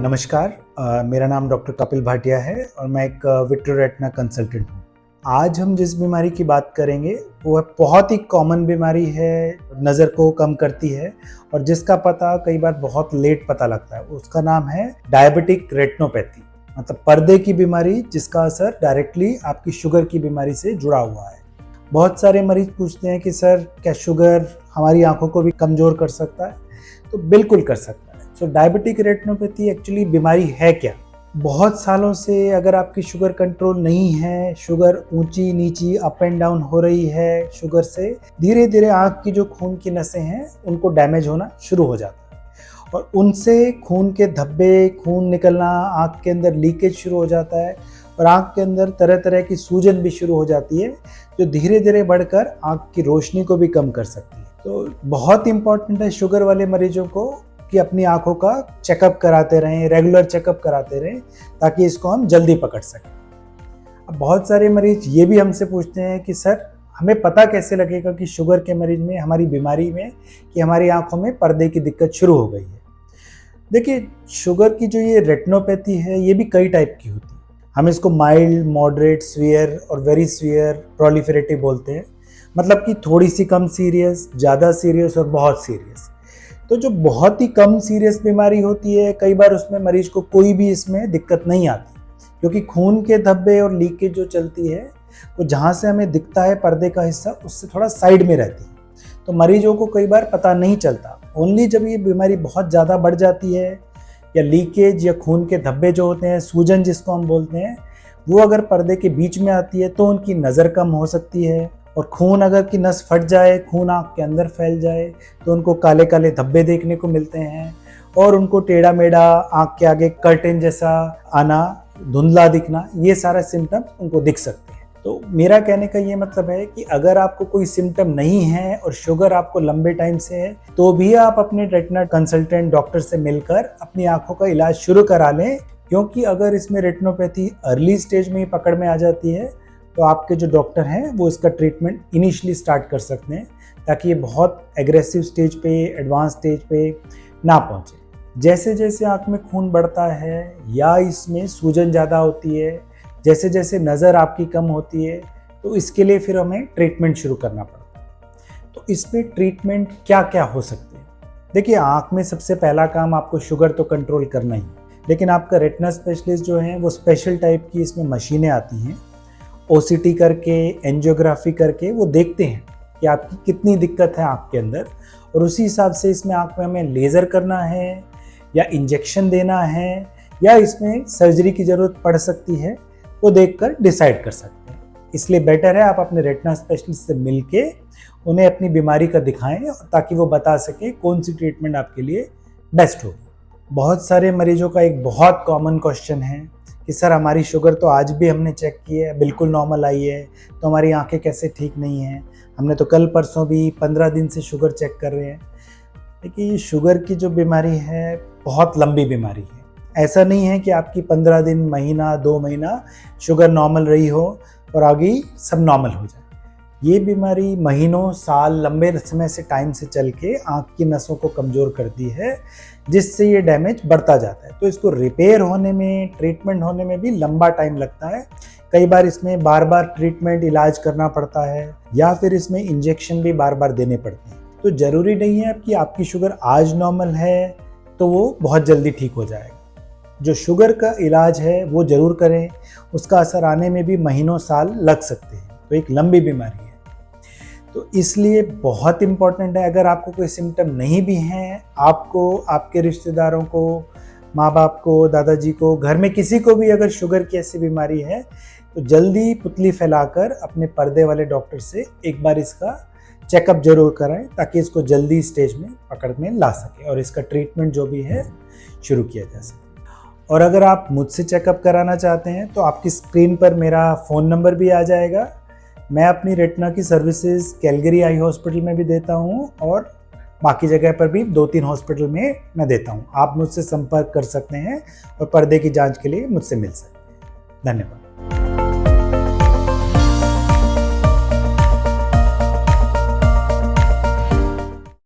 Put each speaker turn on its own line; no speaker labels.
नमस्कार, मेरा नाम डॉक्टर कपिल भाटिया है और मैं एक विट्रोरेटिना कंसल्टेंट हूँ। आज हम जिस बीमारी की बात करेंगे वो बहुत ही कॉमन बीमारी है, नज़र को कम करती है और जिसका पता कई बार बहुत लेट पता लगता है। उसका नाम है डायबिटिक रेटिनोपैथी, मतलब पर्दे की बीमारी जिसका असर डायरेक्टली आपकी शुगर की बीमारी से जुड़ा हुआ है। बहुत सारे मरीज पूछते हैं कि सर क्या शुगर हमारी आंखों को भी कमज़ोर कर सकता है? तो बिल्कुल कर सकता है। सो डायबिटिक रेटिनोपैथी एक्चुअली बीमारी है क्या? बहुत सालों से अगर आपकी शुगर कंट्रोल नहीं है, शुगर ऊंची नीची अप एंड डाउन हो रही है, शुगर से धीरे धीरे आँख की जो खून की नसें हैं उनको डैमेज होना शुरू हो जाता है और उनसे खून के धब्बे, खून निकलना, आँख के अंदर लीकेज शुरू हो जाता है और आँख के अंदर तरह तरह की सूजन भी शुरू हो जाती है जो धीरे धीरे बढ़कर आँख की रोशनी को भी कम कर सकती है। तो बहुत इंपॉर्टेंट है शुगर वाले मरीजों को कि अपनी आंखों का चेकअप कराते रहें, रेगुलर चेकअप कराते रहें ताकि इसको हम जल्दी पकड़ सकें। अब बहुत सारे मरीज ये भी हमसे पूछते हैं कि सर हमें पता कैसे लगेगा कि शुगर के मरीज में, हमारी बीमारी में, कि हमारी आंखों में पर्दे की दिक्कत शुरू हो गई है। देखिए, शुगर की जो ये रेटिनोपैथी है ये भी कई टाइप की होती है। हम इसको माइल्ड, मॉडरेट, सीवियर और वेरी सीवियर प्रोलिफरेटिव बोलते हैं, मतलब कि थोड़ी सी कम सीरियस, ज़्यादा सीरियस और बहुत सीरियस। तो जो बहुत ही कम सीरियस बीमारी होती है, कई बार उसमें मरीज को कोई भी इसमें दिक्कत नहीं आती क्योंकि खून के धब्बे और लीकेज जो चलती है वो जहाँ से हमें दिखता है पर्दे का हिस्सा उससे थोड़ा साइड में रहती है, तो मरीजों को कई बार पता नहीं चलता। ओनली जब ये बीमारी बहुत ज़्यादा बढ़ जाती है या लीकेज या खून के धब्बे जो होते हैं, सूजन जिसको हम बोलते हैं, वो अगर पर्दे के बीच में आती है तो उनकी नज़र कम हो सकती है और खून अगर की नस फट जाए, खून आँख के अंदर फैल जाए तो उनको काले काले धब्बे देखने को मिलते हैं और उनको टेढ़ा मेढ़ा, आँख के आगे कर्टेन जैसा आना, धुंधला दिखना, ये सारा सिम्टम उनको दिख सकते हैं। तो मेरा कहने का ये मतलब है कि अगर आपको कोई सिम्टम नहीं है और शुगर आपको लंबे टाइम से है तो भी आप अपने रेटिना कंसल्टेंट डॉक्टर से मिलकर अपनी आँखों का इलाज शुरू करा लें, क्योंकि अगर इसमें रेटिनोपैथी अर्ली स्टेज में ही पकड़ में आ जाती है तो आपके जो डॉक्टर हैं वो इसका ट्रीटमेंट इनिशियली स्टार्ट कर सकते हैं ताकि ये बहुत एग्रेसिव स्टेज पे, एडवांस स्टेज पे ना पहुंचे। जैसे जैसे आँख में खून बढ़ता है या इसमें सूजन ज़्यादा होती है, जैसे जैसे नज़र आपकी कम होती है, तो इसके लिए फिर हमें ट्रीटमेंट शुरू करना पड़ता है। तो इसमें ट्रीटमेंट क्या क्या हो सकते हैं? देखिए, आँख में सबसे पहला काम आपको शुगर तो कंट्रोल करना ही, लेकिन आपका रेटिना स्पेशलिस्ट जो है वो स्पेशल टाइप की इसमें मशीनें आती हैं, ओसीटी करके, एंजियोग्राफी करके वो देखते हैं कि आपकी कितनी दिक्कत है आँख के अंदर और उसी हिसाब से इसमें आँख में हमें लेज़र करना है या इंजेक्शन देना है या इसमें सर्जरी की ज़रूरत पड़ सकती है, वो देखकर डिसाइड कर सकते हैं। इसलिए बेटर है आप अपने रेटिना स्पेशलिस्ट से मिलके उन्हें अपनी बीमारी का दिखाएं ताकि वो बता सके कौन सी ट्रीटमेंट आपके लिए बेस्ट होगी। बहुत सारे मरीजों का एक बहुत कॉमन क्वेश्चन है कि सर हमारी शुगर तो आज भी हमने चेक की है, बिल्कुल नॉर्मल आई है, तो हमारी आंखें कैसे ठीक नहीं हैं? हमने तो कल परसों भी 15 दिन से शुगर चेक कर रहे हैं। देखिए, शुगर की जो बीमारी है बहुत लंबी बीमारी है। ऐसा नहीं है कि आपकी 15 दिन, महीना, 2 महीना शुगर नॉर्मल रही हो और आगे सब नॉर्मल हो जाए। ये बीमारी महीनों, साल, लंबे समय से टाइम से चल के आँख की नसों को कमज़ोर करती है, जिससे ये डैमेज बढ़ता जाता है। तो इसको रिपेयर होने में, ट्रीटमेंट होने में भी लंबा टाइम लगता है। कई बार इसमें बार बार ट्रीटमेंट, इलाज करना पड़ता है या फिर इसमें इंजेक्शन भी बार बार देने पड़ते हैं। तो ज़रूरी नहीं है कि आपकी शुगर आज नॉर्मल है तो वो बहुत जल्दी ठीक हो जाएगा। जो शुगर का इलाज है वो ज़रूर करें, उसका असर आने में भी महीनों, साल लग सकते हैं। तो एक लंबी बीमारी है, तो इसलिए बहुत इम्पॉर्टेंट है अगर आपको कोई सिम्टम नहीं भी हैं, आपको, आपके रिश्तेदारों को, माँ बाप को, दादाजी को, घर में किसी को भी अगर शुगर की ऐसी बीमारी है तो जल्दी पुतली फैलाकर अपने पर्दे वाले डॉक्टर से एक बार इसका चेकअप जरूर कराएं ताकि इसको जल्दी स्टेज में पकड़ में ला सके और इसका ट्रीटमेंट जो भी है शुरू किया जा सके। और अगर आप मुझसे चेकअप कराना चाहते हैं तो आपकी स्क्रीन पर मेरा फ़ोन नंबर भी आ जाएगा। मैं अपनी रेटिना की सर्विसेज कैलगरी आई हॉस्पिटल में भी देता हूँ और बाकी जगह पर भी 2-3 हॉस्पिटल में मैं देता हूँ। आप मुझसे संपर्क कर सकते हैं और पर्दे की जांच के लिए मुझसे मिल सकते हैं। धन्यवाद।